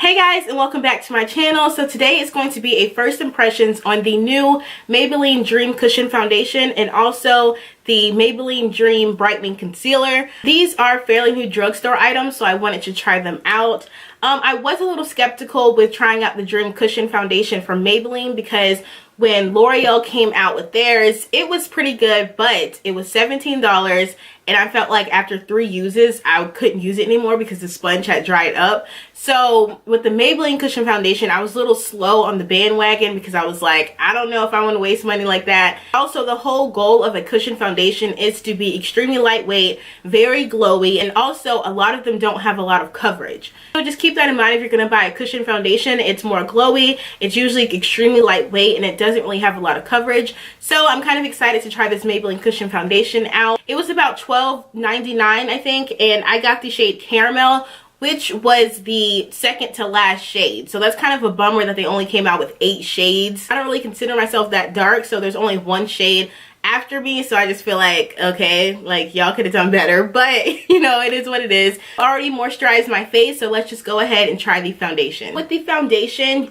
Hey guys, and welcome back to my channel. So today is going to be a first impressions on the new Maybelline Dream Cushion Foundation and also the Maybelline Dream Brightening Concealer. These are fairly new drugstore items, so I wanted to try them out. I was a little skeptical with trying out the Dream Cushion Foundation from Maybelline because when L'Oreal came out with theirs, it was pretty good, but it was $17 and I felt like after 3 uses, I couldn't use it anymore because the sponge had dried up. So with the Maybelline Cushion Foundation, I was a little slow on the bandwagon because I was like, I don't know if I want to waste money like that. Also, the whole goal of a cushion foundation is to be extremely lightweight, very glowy, and also a lot of them don't have a lot of coverage. So just keep that in mind if you're going to buy a cushion foundation. It's more glowy, it's usually extremely lightweight, and it doesn't really have a lot of coverage. So I'm kind of excited to try this Maybelline Cushion Foundation out. It was about $12.99 I think, and I got the shade Caramel, which was the second to last shade. So that's kind of a bummer that they only came out with 8 shades. I don't really consider myself that dark, so there's only 1 shade after me, so I just feel like, okay, like y'all could have done better, but you know, it is what it is. Already moisturized my face, so let's just go ahead and try the foundation. With the foundation,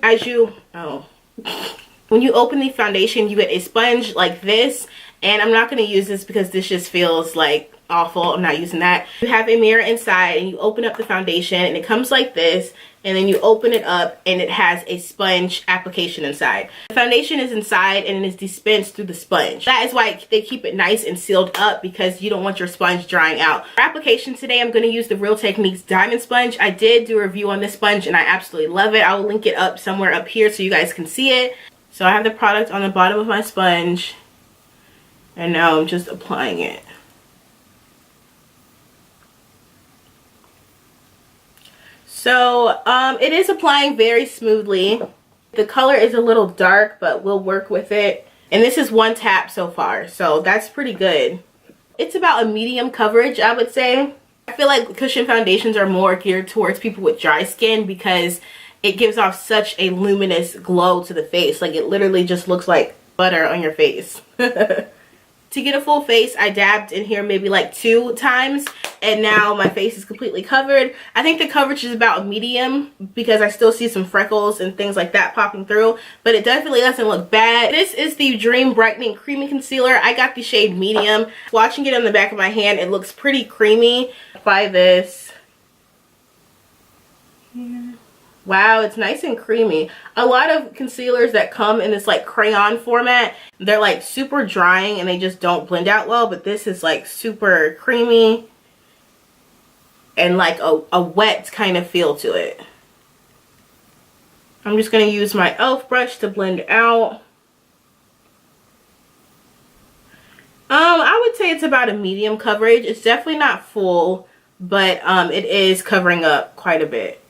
when you open the foundation, you get a sponge like this, and I'm not going to use this because this just feels like awful. I'm not using that. You have a mirror inside and you open up the foundation and it comes like this, and then you open it up and it has a sponge application inside. The foundation is inside and it is dispensed through the sponge. That is why they keep it nice and sealed up, because you don't want your sponge drying out. For application today, I'm going to use the Real Techniques Diamond Sponge. I did do a review on this sponge and I absolutely love it. I will link it up somewhere up here so you guys can see it. So I have the product on the bottom of my sponge and now I'm just applying it. So it is applying very smoothly. The color is a little dark, but we'll work with it. And this is 1 tap so far, so that's pretty good. It's about a medium coverage, I would say. I feel like cushion foundations are more geared towards people with dry skin because it gives off such a luminous glow to the face. Like, it literally just looks like butter on your face. To get a full face, I dabbed in here maybe like 2 times, and now my face is completely covered. I think the coverage is about a medium because I still see some freckles and things like that popping through, but it definitely doesn't look bad. This is the Dream Brightening Creamy Concealer. I got the shade Medium. Watching it on the back of my hand, it looks pretty creamy. Apply this. Wow, it's nice and creamy. A lot of concealers that come in this like crayon format, they're like super drying and they just don't blend out well, but this is like super creamy and like a wet kind of feel to it. I'm just going to use my e.l.f. brush to blend it out. I would say it's about a medium coverage. It's definitely not full, but it is covering up quite a bit.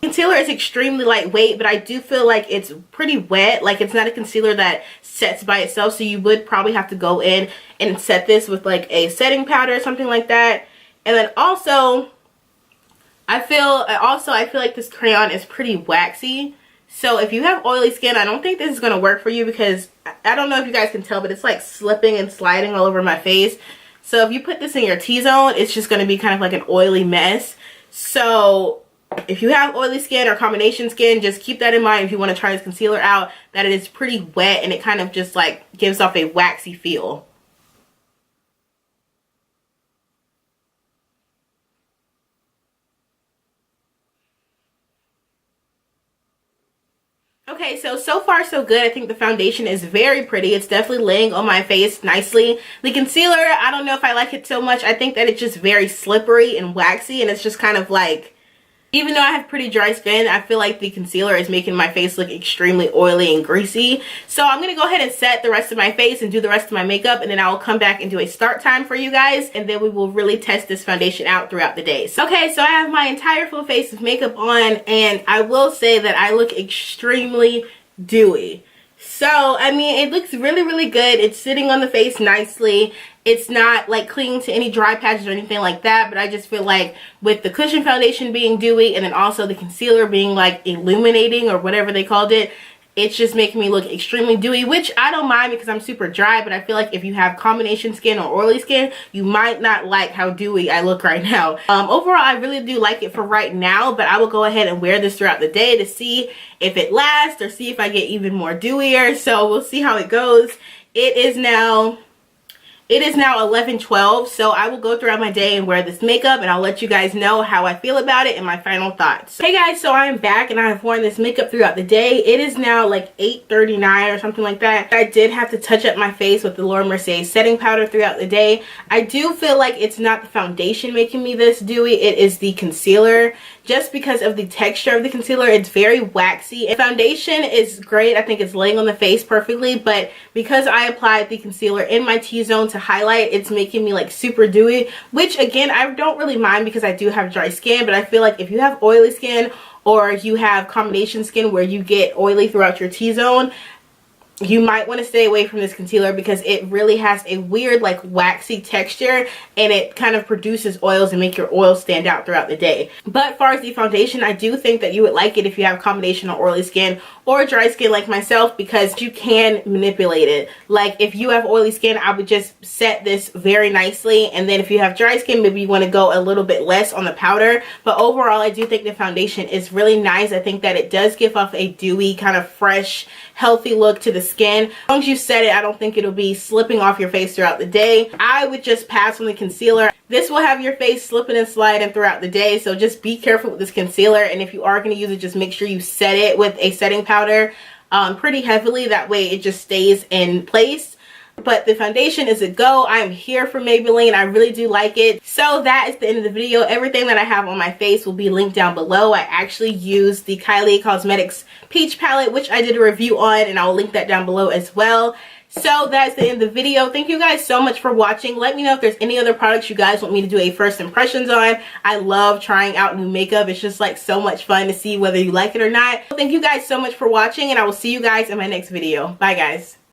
Concealer is extremely lightweight, but I do feel like it's pretty wet. Like, it's not a concealer that sets by itself, so you would probably have to go in and set this with like a setting powder or something like that. And then also I feel like this crayon is pretty waxy, so if you have oily skin, I don't think this is going to work for you because I don't know if you guys can tell, but it's like slipping and sliding all over my face. So if you put this in your T-zone, it's just going to be kind of like an oily mess. So if you have oily skin or combination skin, just keep that in mind if you want to try this concealer out, that it is pretty wet and it kind of just like gives off a waxy feel. Okay, so far so good. I think the foundation is very pretty. It's definitely laying on my face nicely. The concealer, I don't know if I like it so much. I think that it's just very slippery and waxy, and it's just kind of like, even though I have pretty dry skin, I feel like the concealer is making my face look extremely oily and greasy. So I'm going to go ahead and set the rest of my face and do the rest of my makeup, and then I will come back and do a start time for you guys, and then we will really test this foundation out throughout the day. Okay, so I have my entire full face of makeup on, and I will say that I look extremely dewy. So, I mean, it looks really, really good. It's sitting on the face nicely. It's not like clinging to any dry patches or anything like that, but I just feel like with the cushion foundation being dewy and then also the concealer being like illuminating or whatever they called it, it's just making me look extremely dewy, which I don't mind because I'm super dry, but I feel like if you have combination skin or oily skin, you might not like how dewy I look right now. Overall, I really do like it for right now, but I will go ahead and wear this throughout the day to see if it lasts or see if I get even more dewier. So we'll see how it goes. It is now 11:12, so I will go throughout my day and wear this makeup, and I'll let you guys know how I feel about it and my final thoughts. Hey guys, so I am back and I have worn this makeup throughout the day. It is now like 8:39 or something like that. I did have to touch up my face with the Mercier setting powder throughout the day. I do feel like it's not the foundation making me this dewy, it is the concealer. Just because of the texture of the concealer, it's very waxy. And foundation is great. I think it's laying on the face perfectly, but because I applied the concealer in my T-zone to highlight, it's making me like super dewy, which again, I don't really mind because I do have dry skin, but I feel like if you have oily skin or you have combination skin where you get oily throughout your T-zone, you might want to stay away from this concealer because it really has a weird like waxy texture, and it kind of produces oils and make your oils stand out throughout the day. But as far as the foundation, I do think that you would like it if you have combination or oily skin or dry skin like myself, because you can manipulate it. Like if you have oily skin, I would just set this very nicely, and then if you have dry skin, maybe you want to go a little bit less on the powder. But overall, I do think the foundation is really nice. I think that it does give off a dewy, kind of fresh, healthy look to the skin. As long as you set it, I don't think it'll be slipping off your face throughout the day. I would just pass on the concealer. This will have your face slipping and sliding throughout the day, so just be careful with this concealer, and if you are going to use it, just make sure you set it with a setting powder pretty heavily. That way it just stays in place. But the foundation is a go. I am here for Maybelline. I really do like it. So that is the end of the video. Everything that I have on my face will be linked down below. I actually used the Kylie Cosmetics Peach palette, which I did a review on, and I'll link that down below as well. So that's the end of the video. Thank you guys so much for watching. Let me know if there's any other products you guys want me to do a first impressions on. I love trying out new makeup. It's just like so much fun to see whether you like it or not. Thank you guys so much for watching, and I will see you guys in my next video. Bye guys.